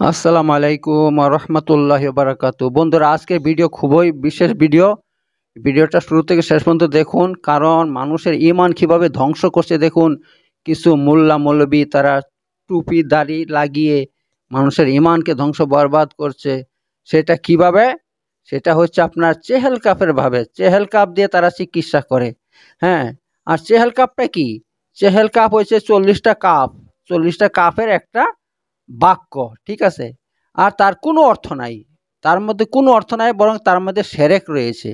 আসসালামু আলাইকুম রহমতুল্লাহ বারাকাতু। বন্ধুরা, আজকের ভিডিও খুবই বিশেষ ভিডিওটা শুরু থেকে শেষ পর্যন্ত দেখুন, কারণ মানুষের ইমান কিভাবে ধ্বংস করছে দেখুন। কিছু মোল্লা মৌলবী তারা টুপি দাড়ি লাগিয়ে মানুষের ইমানকে ধ্বংস বরবাদ করছে। সেটা কিভাবে? সেটা হচ্ছে আপনার চেহেল কাপের ভাবে, চেহেল কাপ দিয়ে তারা চিকিৎসা করে। হ্যাঁ, আর চেহেল কাপটা কি? চেহেল কাপ হচ্ছে 40টা কাপ, 40টা কাপের একটা বাক্য, ঠিক আছে? আর তার কোনো অর্থ নাই, তার মধ্যে কোনো অর্থ নাই, বরং তার মধ্যে সেরেক রয়েছে।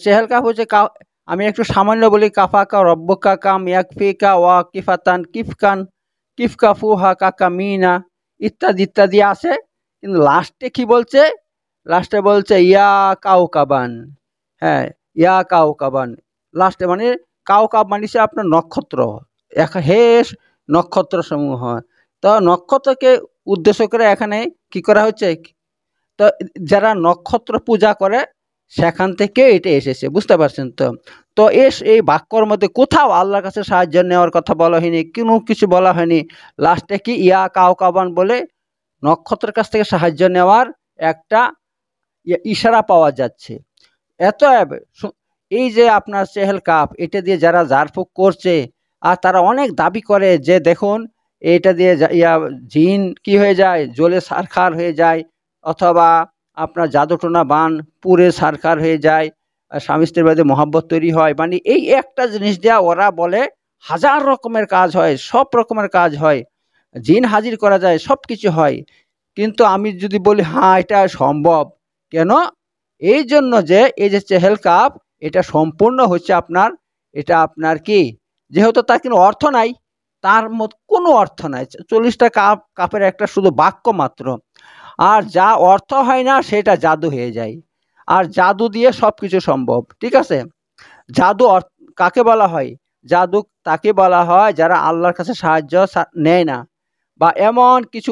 চেহেল কাফ হচ্ছে আমি একটু সামান্য বলি, কাফাকা রব্বকা কাম ইয়াকফিকা ওয়া কিফাতান কিফকান কিফকা ফুহা কাকা মিনা ইত্যাদি ইত্যাদি আছে। কিন্তু লাস্টে কি বলছে? লাস্টে বলছে ইয়া কাউকাবান। হ্যাঁ, ইয়া কাউকাবান লাস্টে মানে কাউকাব মানে হচ্ছে আপনার নক্ষত্র, হে নক্ষত্র সমূহ। তো নক্ষত্রকে উদ্দেশ্য করে এখানে কি করা হচ্ছে? তো যারা নক্ষত্র পূজা করে সেখান থেকে এটা এসেছে, বুঝতে পারছেন তো? তো এই বাক্যর মধ্যে কোথাও আল্লাহর কাছে সাহায্য নেওয়ার কথা বলা হয়নি, কোনো কিছু বলা হয়নি। লাস্টে কি ইয়া কাউকাবান বলে নক্ষত্রের কাছ থেকে সাহায্য নেওয়ার একটা ইশারা পাওয়া যাচ্ছে। এই যে আপনার চেহেল কাপ, এটা দিয়ে যারা ঝাড়ফুঁক করছে, আর তারা অনেক দাবি করে যে দেখুন এটা দিয়ে জিন কি হয়ে যায়, জ্বলে ছারখার হয়ে যায়, অথবা আপনার জাদুটোনা বান পুড়ে ছারখার হয়ে যায়, স্বামী স্ত্রীর মধ্যে মহব্বত তৈরি হয়। মানে এই একটা জিনিস দেওয়া ওরা বলে হাজার রকমের কাজ হয়, সব রকমের কাজ হয়, জিন হাজির করা যায়, সব কিছু হয়। কিন্তু আমি যদি বলি হ্যাঁ এটা সম্ভব, কেন? এই জন্য যে এই যে চেহেল কাপ, এটা সম্পূর্ণ হচ্ছে আপনার, এটা আপনার কি, যেহেতু তার কোনো অর্থ নাই, তার কোনো অর্থ নাই, 40টা কাপের একটা শুধু বাক্য মাত্র। আর যা অর্থ হয় না সেটা জাদু হয়ে যায়, আর জাদু দিয়ে সব কিছু সম্ভব, ঠিক আছে? জাদু কাকে বলা হয়? জাদু তাকে বলা হয় যারা আল্লাহর কাছে সাহায্য নেয় না, বা এমন কিছু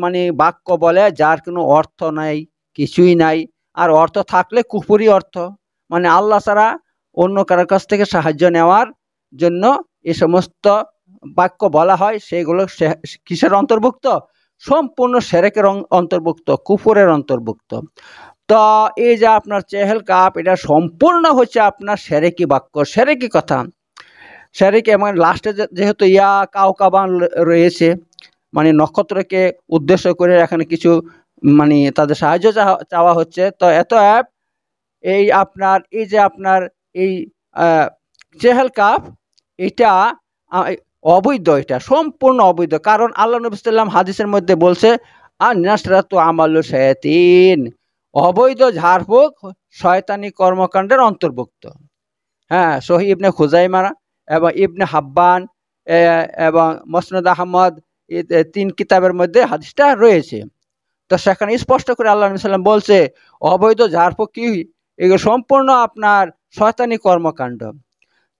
মানে বাক্য বলে যার কোনো অর্থ নাই, কিছুই নাই। আর অর্থ থাকলে কুফরি অর্থ, মানে আল্লাহ ছাড়া অন্য কারোর কাছ থেকে সাহায্য নেওয়ার জন্য এ সমস্ত বাক্য বলা হয়। সেগুলো কিসের অন্তর্ভুক্ত? সম্পূর্ণ সেরেকের অন্তর্ভুক্ত, কুফরের অন্তর্ভুক্ত। তো এই যে আপনার চেহেল কাপ, এটা সম্পূর্ণ হচ্ছে আপনার সেরেকি বাক্য, সেরেকি কথা, সেরেকি। এবং লাস্টে যেহেতু ইয়া কাউকাবান রয়েছে, মানে নক্ষত্রকে উদ্দেশ্য করে এখানে কিছু মানে তাদের সাহায্য চাওয়া হচ্ছে। তো এই আপনার এই যে আপনার এই চেহেল কাপ, এটা অবৈধ, এটা সম্পূর্ণ অবৈধ। কারণ আল্লাহ নবী সাল্লাল্লাহু হাদিসের মধ্যে বলছে আর নাসরাতু আমালু শায়াতিন, অবৈধ ঝাড়ফুঁক শয়তানি কর্মকাণ্ডের অন্তর্ভুক্ত। হ্যাঁ, সহিহ ইবনে খুজাইমা এবং ইবনে হাব্বান এবং মুসনাদ আহমদ, এই 3 কিতাবের মধ্যে হাদিসটা রয়েছে। তো সেখানে স্পষ্ট করে আল্লাহ নবী সাল্লাম বলছে অবৈধ ঝাড়ফুঁক কি, এগুলো সম্পূর্ণ আপনার শয়তানি কর্মকাণ্ড।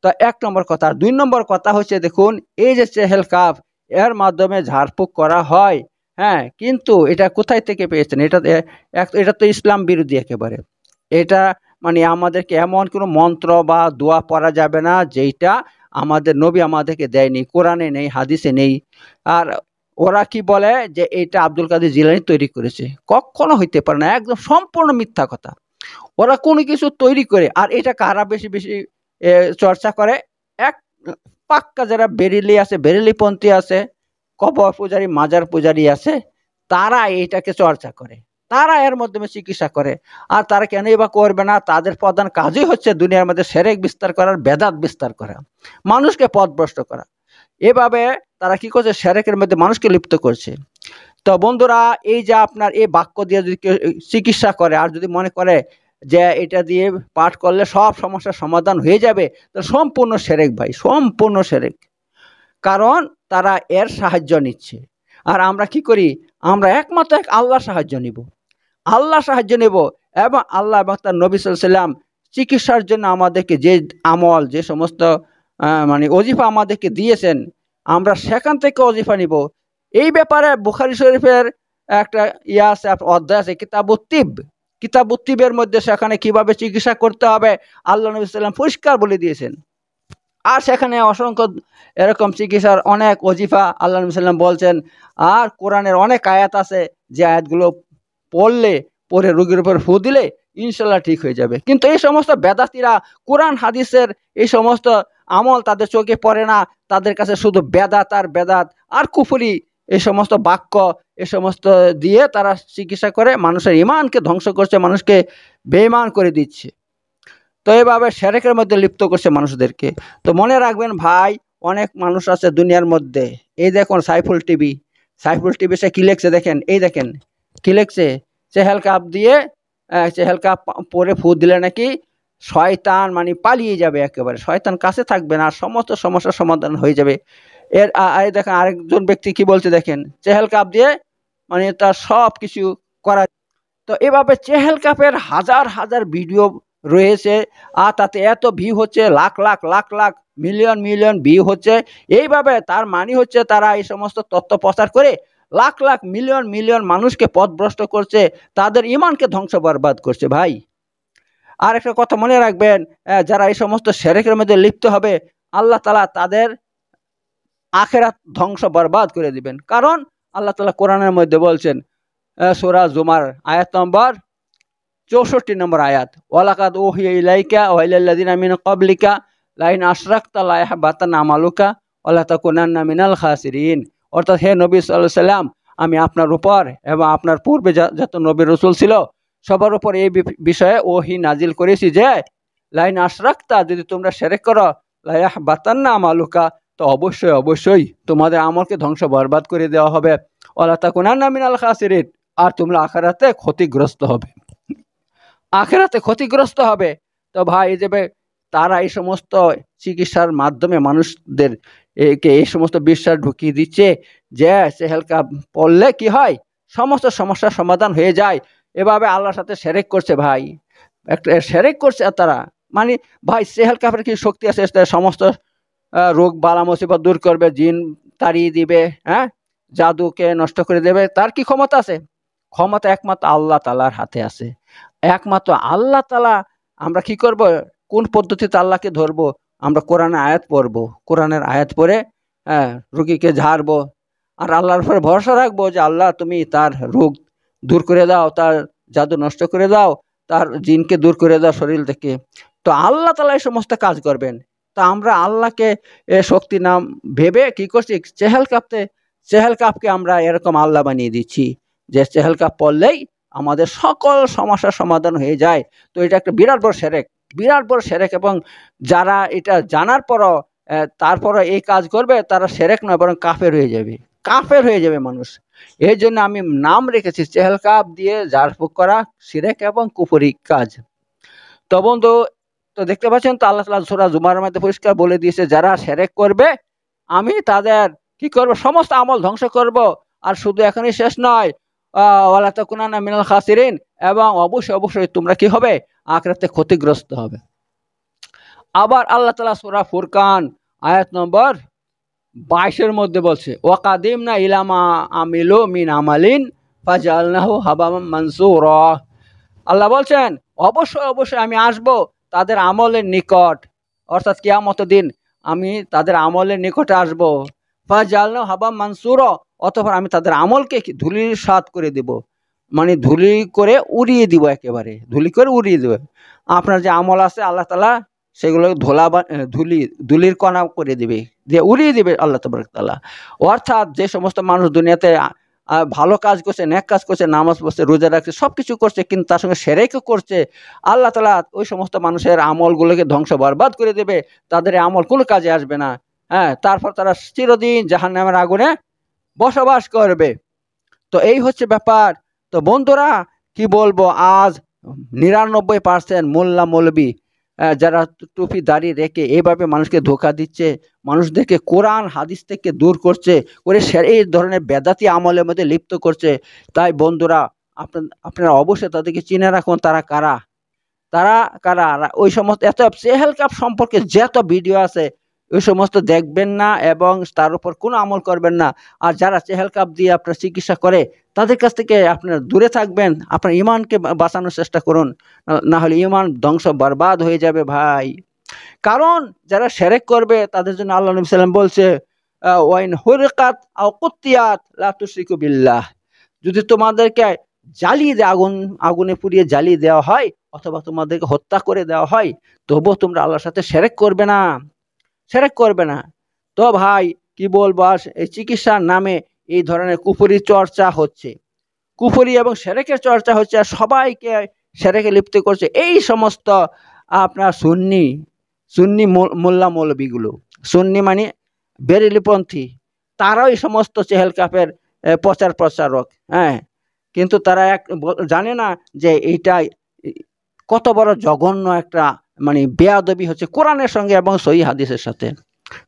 তো 1 নম্বর কথা। আর 2 নম্বর কথা হচ্ছে দেখুন, এই যে চেহেল কাপ, এর মাধ্যমে ঝাড়ফুঁক করা হয়। হ্যাঁ, কিন্তু এটা কোথায় থেকে পেয়েছেন? এটা তো ইসলাম বিরোধী একেবারে। এটা মানে আমাদেরকে এমন কোনো মন্ত্র বা দোয়া পড়া যাবে না যেইটা আমাদের নবী আমাদেরকে দেয়নি, কোরআনে নেই, হাদিসে নেই। আর ওরা কি বলে যে এটা আব্দুল কাদের জিলানী তৈরি করেছে, কখনো হইতে পারে না, একদম সম্পূর্ণ মিথ্যা কথা। ওরা কোনো কিছু তৈরি করে, আর এটা কারা বেশি বেশি চর্চা করে? এক পাক্কা যারা বেরেলি আছে, বেরেলিপন্থী আছে, কবর পূজারী, মাজার পূজারী আছে, তারা এটাকে চর্চা করে, তারা এর মাধ্যমে চিকিৎসা করে। আর তারা কেনই বা করবে না? তাদের প্রধান কাজই হচ্ছে দুনিয়ার মধ্যে সেরেক বিস্তার করার, বেদাত বিস্তার করা, মানুষকে পথভ্রষ্ট করা। এভাবে তারা কি করছে? সেরেকের মধ্যে মানুষকে লিপ্ত করছে। তো বন্ধুরা, এই যে আপনার এই বাক্য দিয়ে যদি কেউ চিকিৎসা করে, আর যদি মনে করে যে এটা দিয়ে পাঠ করলে সব সমস্যার সমাধান হয়ে যাবে, তো সম্পূর্ণ সেরেক ভাই, সম্পূর্ণ সেরেক। কারণ তারা এর সাহায্য নিচ্ছে। আর আমরা কি করি? আমরা একমাত্র এক আল্লাহর সাহায্য নিব, আল্লাহ সাহায্য নেব। এবং আল্লাহ এবং তার নবী সাল্লাল্লাহু আলাইহি ওয়াসাল্লাম চিকিৎসার জন্য আমাদেরকে যে আমল, যে সমস্ত মানে ওজিফা আমাদেরকে দিয়েছেন, আমরা সেখান থেকে ওজিফা নিব। এই ব্যাপারে বুখারী শরীফের একটা আছে, অধ্যায় আছে, কিতাবুত তিব। কিতাবুত তিবের মধ্যে সেখানে কিভাবে চিকিৎসা করতে হবে আল্লাহ নবী সাল্লাল্লাহু আলাইহি ওয়াসাল্লাম পরিষ্কার বলে দিয়েছেন। আর সেখানে অসংখ্য এরকম চিকিৎসার অনেক ওজিফা আল্লাহ নবী সাল্লাম বলছেন। আর কোরআনের অনেক আয়াত আছে যে আয়াতগুলো পরে রোগীর উপর ফু দিলে ইনশাল্লাহ ঠিক হয়ে যাবে। কিন্তু এই সমস্ত বেদাতিরা কোরআন হাদিসের এই সমস্ত আমল তাদের চোখে পড়ে না। তাদের কাছে শুধু বেদাত আর বেদাত আর কুফরি এই সমস্ত বাক্য এ সমস্ত দিয়ে তারা চিকিৎসা করে মানুষের ইমানকে ধ্বংস করছে, মানুষকে বেঈমান করে দিচ্ছে। তো এভাবে শিরকের মধ্যে লিপ্ত করছে মানুষদেরকে। তো মনে রাখবেন ভাই, অনেক মানুষ আছে দুনিয়ার মধ্যে। এই দেখুন সাইফুল টিভি সে কি লিখছে দেখেন, এই দেখেন কি লিখছে, চেহেল কাপ দিয়ে চেহেল কাপ পরে ফু দিলে নাকি শয়তান মানে পালিয়ে যাবে, একেবারে শয়তান কাছে থাকবে না, আর সমস্ত সমস্যার সমাধান হয়ে যাবে। দেখেন আরেকজন ব্যক্তি কি বলছে দেখেন, চেহেল কাপ দিয়ে মানে তার সব কিছু করা। তো এভাবে চেহেল কাপের হাজার হাজার ভিডিও রয়েছে, আর তাতে এত ভিউ হচ্ছে, lakh lakh lakh lakh million million view হচ্ছে। এইভাবে তার মানে হচ্ছে তারা এই সমস্ত তথ্য প্রচার করে লাখ লাখ মিলিয়ন মিলিয়ন মানুষকে পথভ্রষ্ট করছে, তাদের ইমানকে ধ্বংস বরবাদ করছে। ভাই আর একটা কথা মনে রাখবেন, যারা এই সমস্ত শিরকের মধ্যে লিপ্ত হবে আল্লাহ তাআলা তাদের আখিরাত ধ্বংস বরবাদ করে দিবেন। কারণ আল্লাহ তাআলা কোরআনের মধ্যে বলছেন, সূরা জুমার আয়াত নম্বর 64 নম্বর আয়াত, ওয়ালাকাদ উহিয়া ইলাইকা ওয়া ইলাল্লাযিনা মিন ক্বাবলিকা লাইন আশরাকতা লা ইয়াহবাতান্না আমালুকা ওয়া লা তাকুনান্না মিনাল খাসিরিন। অর্থাৎ হে নবী সাল্লাল্লাহু আলাইহি সাল্লাম, আমি আপনার উপর এবং আপনার পূর্বে যত নবী রাসূল ছিল সবার উপর এই বিষয়ে ওহী নাজিল করেছি যে লাইন আশরাকতা, যদি তোমরা শিরক করো, লা ইয়াহবাতান্না আমালুকা, তো অবশ্যই অবশ্যই তোমাদের আমলকে ধ্বংস বরবাদ করে দেওয়া হবে, ওয়া লা তাকুনান্না মিনাল খাসিরিন, আর তোমরা আখিরাতে ক্ষতিগ্রস্ত হবে, আখিরাতে ক্ষতিগ্রস্ত হবে। তো ভাই এই যে তারা এই সমস্ত চিকিৎসার মাধ্যমে মানুষদের এই সমস্ত বিশ্বাস ঢুকিয়ে দিচ্ছে যে চেহেল কাপ পড়লে কি হয়, সমস্ত সমস্যার সমাধান হয়ে যায়। এভাবে আল্লাহর সাথে শিরক করছে ভাই, একটা শিরক করছে তারা। মানে ভাই চেহেল কাপের কি শক্তি আছে সমস্ত রোগ বালা মুসিবত দূর করবে, জিন তাড়িয়ে দিবে, হ্যাঁ, জাদুকে নষ্ট করে দেবে? তার কি ক্ষমতা আছে? ক্ষমতা একমাত্র আল্লাহ তাআলার হাতে আছে। একমাত্র আল্লাহ তাআলা। আমরা কি করব, কোন পদ্ধতিতে আল্লাহকে ধরবো? আমরা কোরআনের আয়াত পড়বো, কোরআনের আয়াত পড়ে রোগীকে ঝাড়বো, আর আল্লাহর উপর ভরসা রাখবো যে আল্লাহ তুমি তার রোগ দূর করে দাও, তার জাদু নষ্ট করে দাও, তার জিনকে দূর করে দাও শরীর থেকে। তো আল্লাহ তাআলা এই সমস্ত কাজ করবেন। তা আমরা আল্লাহকে শক্তি নাম ভেবে কি করছি, চেহেল কাপকে আমরা এরকম আল্লাহ বানিয়ে দিচ্ছি যে চেহেল কাপ পড়লেই আমাদের সকল সমস্যার সমাধান হয়ে যায়। তো এটা একটা বিরাট বড় শিরক, বিরাট বড় শিরক। এবং যারা এটা জানার পরও তারপরে এই কাজ করবে, তারা শিরক নয় বরং কাফের হয়ে যাবে, কাফের হয়ে যাবে মানুষ। এই জন্য আমি নাম রেখেছি চেহেল কাপ দিয়ে ঝাড়ফুঁক করা শিরক এবং কুফরি কাজ। তো বন্ধু, তো দেখতে পাচ্ছেন তো আল্লাহ তাআলা সূরা জুমার মধ্যে পরিষ্কার বলে দিয়েছে, যারা শিরক করবে আমি তাদের কি করব, সমস্ত আমল ধ্বংস করব। আর শুধু এখনই শেষ নয়, ওয়ালা তাকুনান্না মিনাল খাসিরিন, এবং অবশ্যই অবশ্যই তোমরা কি হবে, আখিরাতে ক্ষতিগ্রস্ত হবে। আবার আল্লাহ তাআলা সূরা ফুরকান আয়াত নম্বর 22 মধ্যে বলছে, ওয়াকাদিমনা ইলা মা আমিলু মিন আমালিন ফাজআলনাহু হাবাম মানসুরা। আল্লাহ বলছেন অবশ্যই অবশ্যই আমি আসব তাদের আমলের নিকট, অর্থাৎ কিয়ামতের দিন আমি তাদের আমলের নিকটে আসব। ফাজআলনাহু হাবাম মানসুরা, অতঃপর আমি তাদের আমলকে ধুলির সাৎ করে দেব, মানে ধুলি করে উড়িয়ে দিব, একেবারে ধুলি করে উড়িয়ে দেবে। আপনার যে আমল আছে আল্লাহ তাআলা সেগুলো ধুলির কণা করে দিবে, দিয়ে উড়িয়ে দিবে আল্লাহ তাবারক তাআলা। অর্থাৎ যে সমস্ত মানুষ দুনিয়াতে ভালো কাজ করছে, নেক কাজ করছে, নামাজ পড়ছে, রোজা রাখছে, সব কিছু করছে, কিন্তু তার সঙ্গে শিরকও করছে, আল্লাহ তাআলা ওই সমস্ত মানুষের আমলগুলোকে ধ্বংস বরবাদ করে দেবে, তাদের আমল কোনো কাজে আসবে না। তারপর তারা চিরদিন জাহান্নামের আগুনে বসবাস করবে। তো এই হচ্ছে ব্যাপার। তো বন্ধুরা কি বলবো, আজ 99% মোল্লা মৌলবি যারা টুপি দাড়ি রেখে এইভাবে মানুষকে ধোঁকা দিচ্ছে, মানুষদেরকে কোরআন হাদিস থেকে দূর করছে, করে এই ধরনের বেদাতি আমলের মধ্যে লিপ্ত করছে। তাই বন্ধুরা আপনারা অবশ্যই তাদেরকে চিনে রাখুন, তারা কারা, তারা কারা। ওই সমস্ত এত চেহেল কাপ সম্পর্কে যত ভিডিও আছে ওই সমস্ত দেখবেন না এবং তার উপর কোনো আমল করবেন না। আর যারা চেহেল কাপ দিয়ে আপনার চিকিৎসা করে তাদের কাছ থেকে আপনার দূরে থাকবেন, আপনার ইমানকে বাঁচানোর চেষ্টা করুন, না হলে ইমান ধ্বংস বরবাদ হয়ে যাবে ভাই। কারণ যারা শিরক করবে তাদের জন্য আল্লাহ নবী সাল্লাম বলছে ওয়াইন হুরিকাত আও কুতিয়াত লা তুশরিকু বিল্লাহ, যদি তোমাদেরকে জ্বালিয়ে দেয়, আগুনে পুড়িয়ে জ্বালিয়ে দেওয়া হয় অথবা তোমাদেরকে হত্যা করে দেওয়া হয়, তবুও তোমরা আল্লাহর সাথে শিরক করবে না, শিরক করবে না। তো ভাই কি বলবো, এই চিকিৎসার নামে এই ধরনের কুফরি চর্চা হচ্ছে, কুফরি এবং শিরকের চর্চা হচ্ছে, আর সবাইকে শিরকে লিপ্ত করছে এই সমস্ত আপনার সুন্নি সুন্নি মোল্লা মৌলবীগুলো। সুন্নি মানে বেরেলিপন্থী, তারাও এই সমস্ত চেহেল কাফের প্রচারক। হ্যাঁ, কিন্তু তারা জানে না যে এইটা কত বড় জঘন্য একটা মানে বেয়াদবি হচ্ছে কোরআনের সঙ্গে এবং সহিহ হাদিসের সাথে।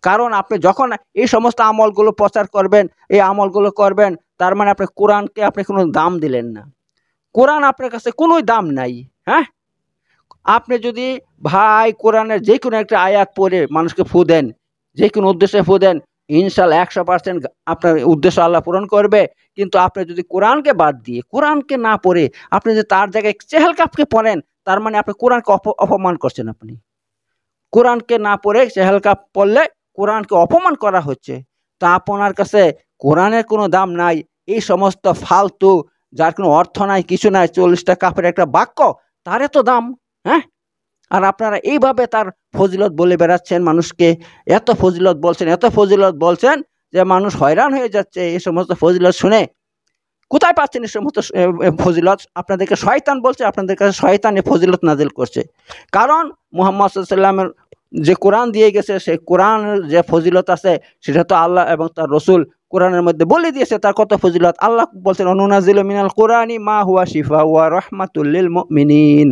কারণ আপনি যখন এই সমস্ত আমলগুলো প্রচার করবেন, এই আমলগুলো করবেন, তার মানে আপনি কোরআনকে আপনি কোনো দাম দিলেন না। কোরআন আপনার কাছে কোনো দাম নাই। হ্যাঁ, আপনি যদি ভাই কোরআনের যে কোনো একটা আয়াত পড়ে মানুষকে ফু দেন, যে কোনো উদ্দেশ্যে ফু দেন, ইনশাল্লাহ 100% আপনার উদ্দেশ্য আল্লাহ পূরণ করবে। কিন্তু আপনি যদি কোরআনকে বাদ দিয়ে, কোরআনকে না পড়ে আপনি যদি তার জায়গায় চেহেল কাফকে পড়েন, তার মানে আপনি কোরআনকে অপমান করছেন। আপনি কোরআনকে না পড়ে চেহেল কাফ পড়লে কোরআনকে অপমান করা হচ্ছে। তা আপনার কাছে কোরআনের কোনো দাম নাই, এই সমস্ত ফালতু যার কোনো অর্থ নাই, কিছু নাই, 40টা কাফের একটা বাক্য, তার এত দাম। হ্যাঁ, আর আপনারা এইভাবে তার ফজিলত বলে বেড়াচ্ছেন মানুষকে, এত ফজিলত বলছেন, এত ফজিলত বলছেন যে মানুষ হয়রান হয়ে যাচ্ছে এই সমস্ত ফজিলত শুনে। কোথায় পাচ্ছেন এই সমস্ত ফজিলত? আপনাদেরকে শয়তান বলছে, আপনাদের কাছে শয়তান এই ফজিলত নাজিল করছে। কারণ মুহাম্মদ সাল্লাল্লাহু আলাইহি ওয়াসাল্লামের যে কোরআন দিয়ে গেছে, সেই কোরআনের যে ফজিলত আছে সেটা তো আল্লাহ এবং তার রসুল কোরআনের মধ্যে বলে দিয়েছে তার কত ফজিলত। আল্লাহ বলছেন অনুনাজিলু মিনাল কোরআনি মা হুয়া শিফা ওয়া রাহমাতুল লিল মুমিনিন।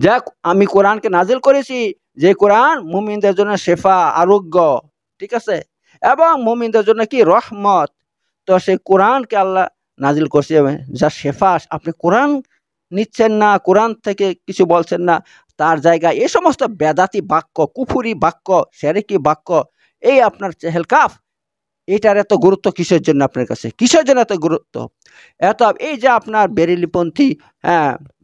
যাক, আমি কোরআনকে নাজিল করেছি যে কোরআন মুমিনদের জন্য শেফা, আরোগ্য, ঠিক আছে, এবং মুমিনদের জন্য কি রহমত। তো সেই কোরআনকে আল্লাহ নাজিল করছে যা শেফা। আপনি কোরআন নিচ্ছেন না, কোরআন থেকে কিছু বলছেন না, তার জায়গায় এই সমস্ত বেদাতি বাক্য, কুফুরি বাক্য, শিরকি বাক্য, এই আপনার চেহেল কাফ, এটার এত গুরুত্ব কিসের জন্য আপনার কাছে? কিসের জন্য এত গুরুত্ব? এত এই যে আপনার বেরেলিপন্থী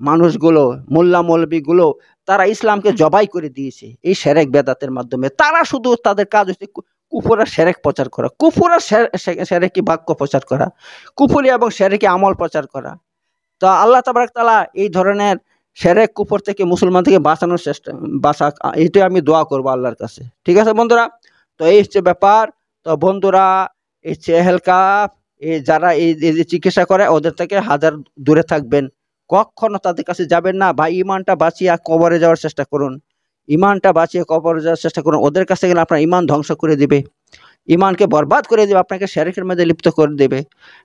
মানুষগুলো, মোল্লা মৌলবীগুলো, তারা ইসলামকে জবাই করে দিয়েছে এই শিরক বেদাতের মাধ্যমে। তারা শুধু তাদের কাজ হচ্ছে কুফর আর শিরক প্রচার করা, কুফর আর শিরকি বাক্য প্রচার করা, কুফরি এবং শিরকি আমল প্রচার করা। তো আল্লাহ তাবারক তাআলা এই ধরনের শিরক কুফর থেকে মুসলমান থেকে বাঁচানোর বাঁচা, এইটাই আমি দোয়া করবো আল্লাহর কাছে। ঠিক আছে বন্ধুরা, তো এই হচ্ছে ব্যাপার। তো বন্ধুরা, এই চেহেল কাফ, এই যারা এই যে চিকিৎসা করে ওদের থেকে হাজার দূরে থাকবেন, কখনো তাদের কাছে যাবেন না। ভাই ইমানটা বাঁচিয়ে কবরে যাওয়ার চেষ্টা করুন, ইমানটা বাঁচিয়ে কবরে যাওয়ার চেষ্টা করুন। ওদের কাছে গেলে আপনার ইমান ধ্বংস করে দিবে, ইমানকে বরবাদ করে দেবে, আপনাকে শিরকের মধ্যে লিপ্ত করে দেবে।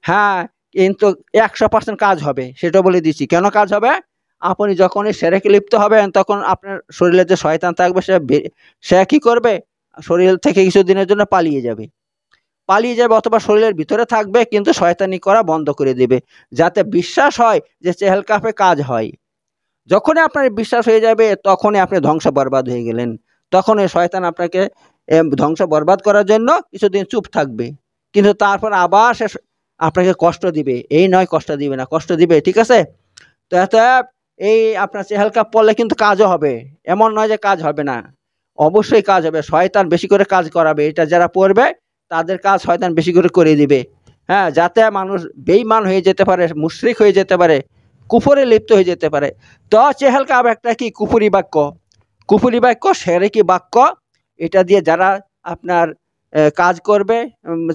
হ্যাঁ, কিন্তু 100% কাজ হবে, সেটা বলে দিচ্ছি। কেন কাজ হবে? আপনি যখনই শিরকে লিপ্ত হবেন তখন আপনার শরীরে যে শয়তান থাকবে সে কি করবে? শরীর থেকে কিছুদিনের জন্য পালিয়ে যাবে অথবা শরীরের ভিতরে থাকবে, কিন্তু শয়তানি করা বন্ধ করে দেবে, যাতে বিশ্বাস হয় যে চেহেল কাফে কাজ হয়। যখনই আপনার বিশ্বাস হয়ে যাবে তখনই আপনি ধ্বংস বরবাদ হয়ে গেলেন। তখন এই শয়তান আপনাকে ধ্বংস বরবাদ করার জন্য কিছুদিন চুপ থাকবে, কিন্তু তারপর আবার সে আপনাকে কষ্ট দিবে। এই নয় কষ্ট দিবে না, কষ্ট দিবে, ঠিক আছে। তো এত এই আপনার চেহেল কাফ পড়লে কিন্তু কাজও হবে, এমন নয় যে কাজ হবে না, অবশ্যই কাজ হবে। শয়তান বেশি করে কাজ করাবে, এটা যারা পড়বে তাদের কাজ শয়তান বেশি করে দিবে। হ্যাঁ, যাতে মানুষ বেঈমান হয়ে যেতে পারে, মুশরিক হয়ে যেতে পারে, কুফরে লিপ্ত হয়ে যেতে পারে। তো চেহেল কাফ একটা কি কুফরি বাক্য, কুফরি বাক্য, শিরকি বাক্য। এটা দিয়ে যারা আপনার কাজ করবে,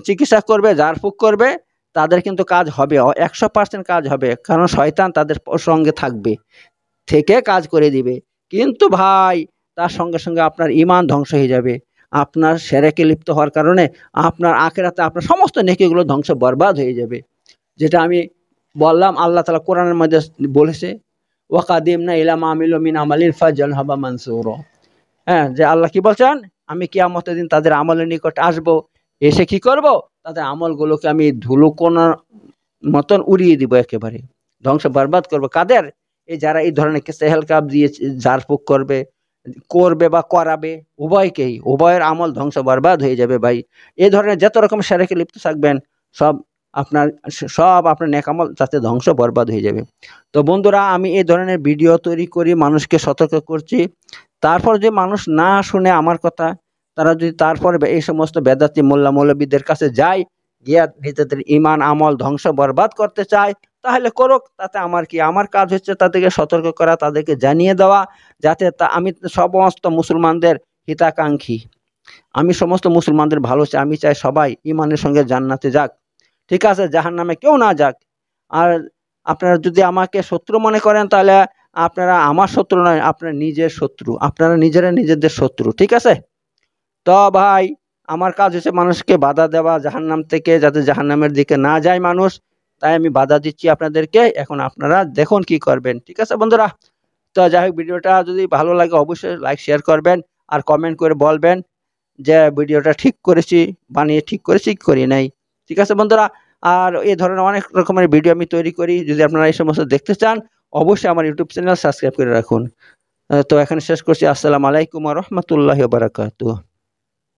চিকিৎসা করবে, ঝাড়ফুঁক করবে, তাদের কিন্তু কাজ হবে, 100% কাজ হবে। কারণ শয়তান তাদের সঙ্গে থাকবে, থেকে কাজ করে দিবে। কিন্তু ভাই তার সঙ্গে সঙ্গে আপনার ঈমান ধ্বংস হয়ে যাবে। আপনার শিরকে লিপ্ত হওয়ার কারণে আপনার আখিরাতে আপনার সমস্ত নেকিগুলো ধ্বংস বরবাদ হয়ে যাবে। যেটা আমি বললাম, আল্লাহ তাআলা কোরআনের মধ্যে বলেছে, ওয়াকাদিমনা ইলা মা আমিলু মিন আমালিন ফাজালহু হাবা মানসুরা। হ্যাঁ, যে আল্লাহ কি বলছেন, আমি কিয়ামতের দিন তাদের আমলের নিকট আসব, এসে কি করব? তাদের আমলগুলোকে আমি ধুলোকণার মতন উড়িয়ে দিব, একেবারে ধ্বংস বরবাদ করব। কাদের? এই যারা এই ধরনের চেহেল কাফ দিয়ে ঝাড়ফুঁক করবে বা করাবে, উভয়কেই, উভয়ের আমল ধ্বংস বরবাদ হয়ে যাবে। ভাই এই ধরনের যত রকম শিরকে লিপ্ত থাকবেন সব আপনার নেক আমল তাতে ধ্বংস বরবাদ হয়ে যাবে। তো বন্ধুরা, আমি এই ধরনের ভিডিও তৈরি করি, মানুষকে সতর্ক করছি তারপর যে মানুষ না শুনে আমার কথা, তারা যদি তারপরে এই সমস্ত বেদাতি মোল্লা মৌলবীদের কাছে যায়, গিয়া নিজেদের ইমান আমল ধ্বংস বরবাদ করতে চায়, তাহলে করুক, তাতে আমার কি? আমার কাজ হচ্ছে তাদেরকে সতর্ক করা, তাদেরকে জানিয়ে দেওয়া, যাতে আমি সমস্ত মুসলমানদের হিতাকাঙ্ক্ষী, আমি সমস্ত মুসলমানদের ভালো চাই, আমি চাই সবাই ইমানের সঙ্গে জান্নাতে যাক, ঠিক আছে, জাহান্নামে কেউ না যাক। আর আপনারা যদি আমাকে শত্রু মনে করেন, তাহলে আপনারা আমার শত্রু নয়, আপনারা নিজের শত্রু, আপনারা নিজেরা নিজেদের শত্রু, ঠিক আছে? তো ভাই, আমার কাজ হচ্ছে মানুষকে বাধা দেওয়া জাহান্নাম থেকে, যাতে জাহান্নামের দিকে না যায় মানুষ, তাই আমি বাধা দিচ্ছি আপনাদেরকে। এখন আপনারা দেখুন কি করবেন, ঠিক আছে বন্ধুরা? তো যাই হোক, ভিডিওটা যদি ভালো লাগে অবশ্যই লাইক শেয়ার করবেন, আর কমেন্ট করে বলবেন যে ভিডিওটা ঠিক করেছি, বানিয়ে ঠিক করেছি কি করি নাই, ঠিক আছে বন্ধুরা? আর এই ধরনের অনেক রকমের ভিডিও আমি তৈরি করি, যদি আপনারা এই সমস্ত দেখতে চান অবশ্যই আমার ইউটিউব চ্যানেল সাবস্ক্রাইব করে রাখুন। তো এখানে শেষ করছি। আসসালামু আলাইকুম ওয়া রাহমাতুল্লাহি ওয়া বারাকাতুহু।